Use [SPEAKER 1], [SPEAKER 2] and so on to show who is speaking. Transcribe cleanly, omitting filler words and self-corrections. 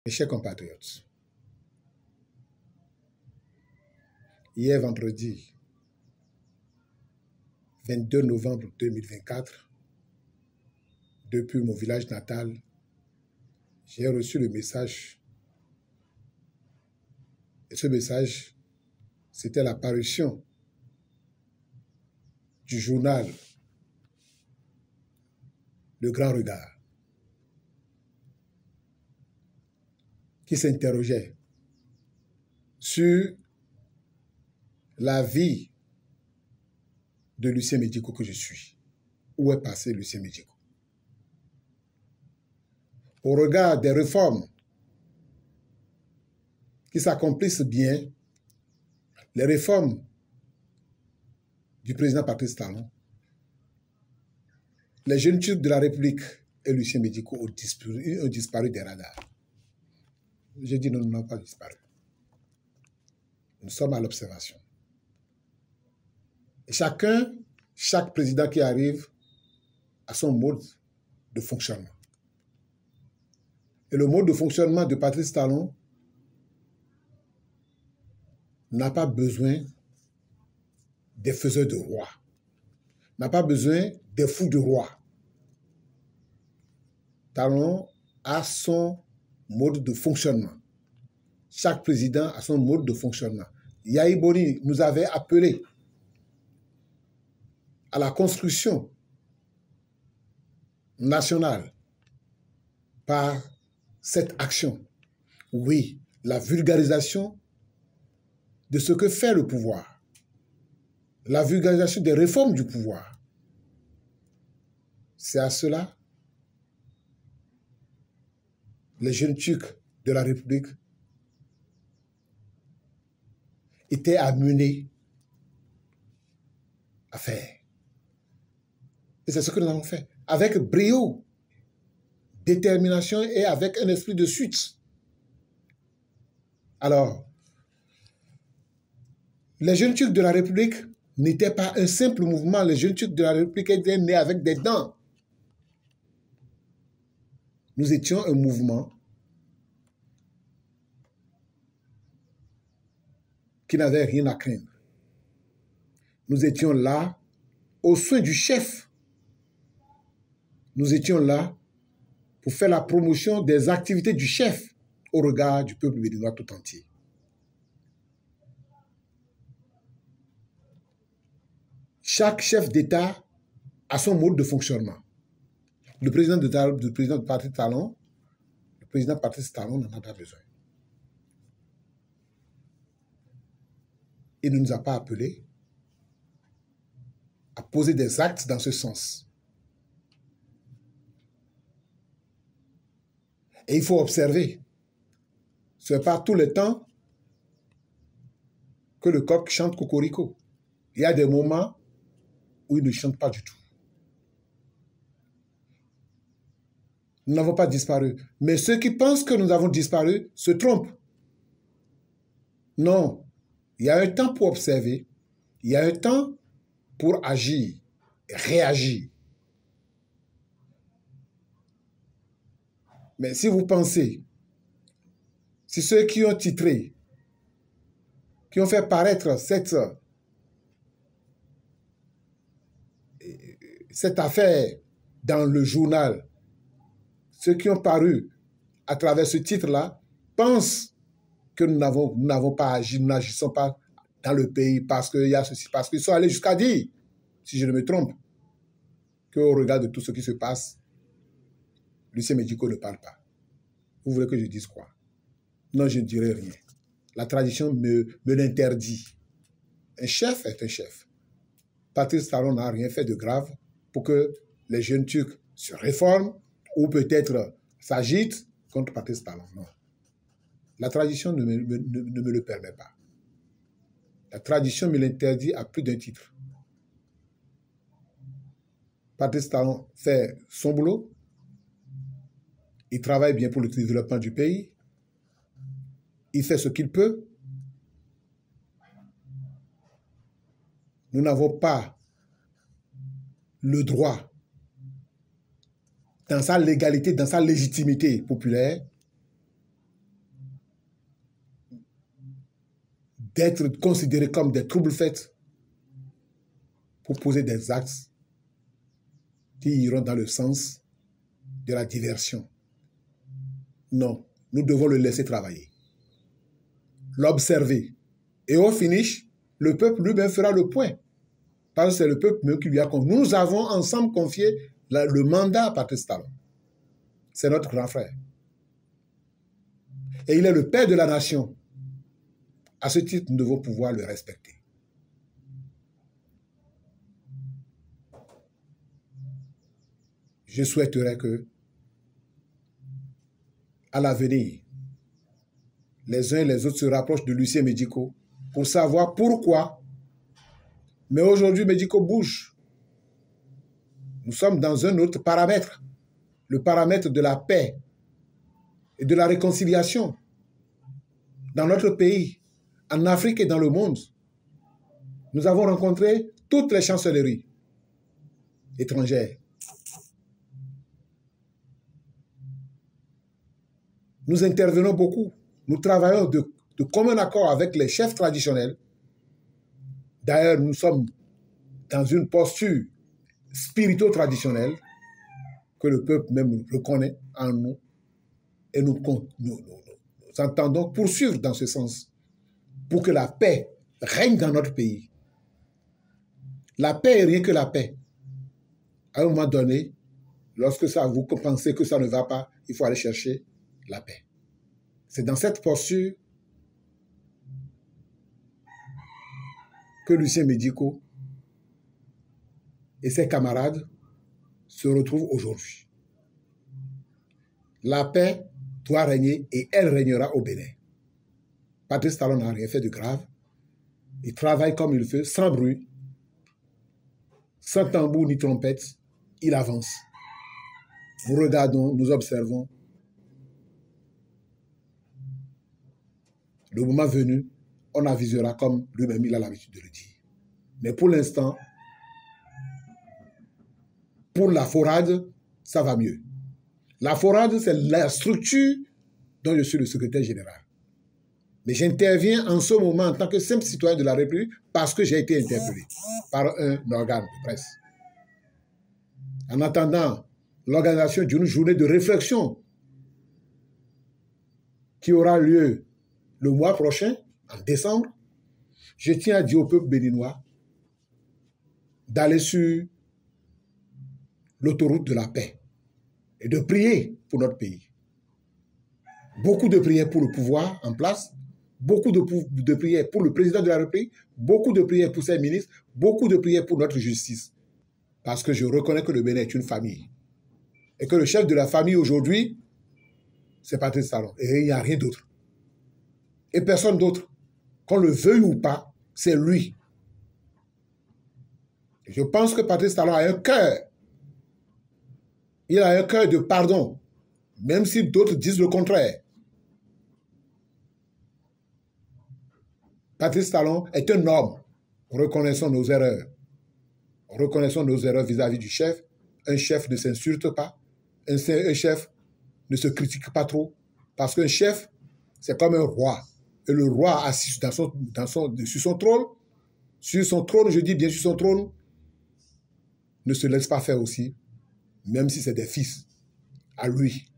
[SPEAKER 1] Mes chers compatriotes, hier vendredi 22 novembre 2024, depuis mon village natal, j'ai reçu le message. Et ce message, c'était la parution du journal Le Grand Regard, qui s'interrogeait sur la vie de Lucien Médicot que je suis. Où est passé Lucien Médicot? Au regard des réformes qui s'accomplissent bien, les réformes du président Patrice Talon, les jeunes Turcs de la République et Lucien Médicot ont disparu des radars. J'ai dit non, nous n'avons pas disparu. Nous sommes à l'observation. Et chaque président qui arrive a son mode de fonctionnement. Et le mode de fonctionnement de Patrice Talon n'a pas besoin des faiseurs de roi, n'a pas besoin des fous de roi. Talon a son mode de fonctionnement. Chaque président a son mode de fonctionnement. Yahi Boni nous avait appelé à la construction nationale par cette action. Oui, la vulgarisation de ce que fait le pouvoir, la vulgarisation des réformes du pouvoir. C'est à cela les jeunes Turcs de la République étaient amenés à faire. Et c'est ce que nous avons fait, avec brio, détermination et avec un esprit de suite. Alors, les jeunes Turcs de la République n'étaient pas un simple mouvement. Les jeunes Turcs de la République étaient nés avec des dents. Nous étions un mouvement qui n'avait rien à craindre. Nous étions là au soin du chef. Nous étions là pour faire la promotion des activités du chef au regard du peuple béninois tout entier. Chaque chef d'État a son mode de fonctionnement. Le président de Patrice Talon, le président Patrice Talon n'en a pas besoin. Il ne nous a pas appelés à poser des actes dans ce sens. Et il faut observer, ce n'est pas tout le temps que le coq chante cocorico. Il y a des moments où il ne chante pas du tout. Nous n'avons pas disparu. Mais ceux qui pensent que nous avons disparu se trompent. Non. Il y a un temps pour observer. Il y a un temps pour agir, réagir. Mais si vous pensez, si ceux qui ont titré, qui ont fait paraître cette affaire dans le journal, ceux qui ont paru à travers ce titre-là, pensent que nous n'avons pas agi, nous n'agissons pas dans le pays parce qu'il y a ceci, parce qu'ils sont allés jusqu'à dire, si je ne me trompe, qu'au regard de tout ce qui se passe, Lucien Médicot ne parle pas. Vous voulez que je dise quoi? Non, je ne dirai rien. La tradition me l'interdit. Un chef est un chef. Patrice Talon n'a rien fait de grave pour que les jeunes Turcs se réforment ou peut-être s'agitent contre Patrice Talon. Non. La tradition ne me le permet pas. La tradition me l'interdit à plus d'un titre. Patrice Talon fait son boulot. Il travaille bien pour le développement du pays. Il fait ce qu'il peut. Nous n'avons pas le droit, dans sa légalité, dans sa légitimité populaire, d'être considérés comme des troubles-faits pour poser des actes qui iront dans le sens de la diversion. Non, nous devons le laisser travailler, l'observer. Et au finish, le peuple lui-même fera le point. Parce que c'est le peuple même qui lui a confié. Nous avons ensemble confié le mandat à Patrice Talon. C'est notre grand frère. Et il est le père de la nation. À ce titre, nous devons pouvoir le respecter. Je souhaiterais que, à l'avenir, les uns et les autres se rapprochent de Lucien Médico pour savoir pourquoi. Mais aujourd'hui, Médico bouge. Nous sommes dans un autre paramètre, le paramètre de la paix et de la réconciliation dans notre pays, en Afrique et dans le monde. Nous avons rencontré toutes les chancelleries étrangères. Nous intervenons beaucoup. Nous travaillons de commun accord avec les chefs traditionnels. D'ailleurs, nous sommes dans une posture spirito-traditionnelle que le peuple même reconnaît en nous. Et nous entendons poursuivre dans ce sens pour que la paix règne dans notre pays. La paix est rien que la paix. À un moment donné, lorsque vous pensez que ça ne va pas, il faut aller chercher la paix. C'est dans cette posture que Lucien Médico et ses camarades se retrouvent aujourd'hui. La paix doit régner et elle régnera au Bénin. Patrice Talon n'a rien fait de grave. Il travaille comme il fait, sans bruit, sans tambour ni trompette. Il avance. Nous regardons, nous observons. Le moment venu, on avisera comme lui-même il a l'habitude de le dire. Mais pour l'instant, pour la forade, ça va mieux. La forade, c'est la structure dont je suis le secrétaire général. Mais j'interviens en ce moment en tant que simple citoyen de la République parce que j'ai été interpellé par un organe de presse. En attendant l'organisation d'une journée de réflexion qui aura lieu le mois prochain, en décembre, je tiens à dire au peuple béninois d'aller sur l'autoroute de la paix et de prier pour notre pays. Beaucoup de prières pour le pouvoir en place, beaucoup de prières pour le président de la République, beaucoup de prières pour ses ministres, beaucoup de prières pour notre justice. Parce que je reconnais que le Bénin est une famille. Et que le chef de la famille aujourd'hui, c'est Patrice Talon. Et il n'y a rien d'autre. Et personne d'autre. Qu'on le veuille ou pas, c'est lui. Et je pense que Patrice Talon a un cœur. Il a un cœur de pardon. Même si d'autres disent le contraire. Patrice Talon est un homme. Reconnaissons nos erreurs. Reconnaissons nos erreurs vis-à-vis du chef. Un chef ne s'insulte pas. Un chef ne se critique pas trop. Parce qu'un chef, c'est comme un roi. Et le roi assis sur son trône, je dis bien sur son trône, ne se laisse pas faire aussi, même si c'est des fils à lui.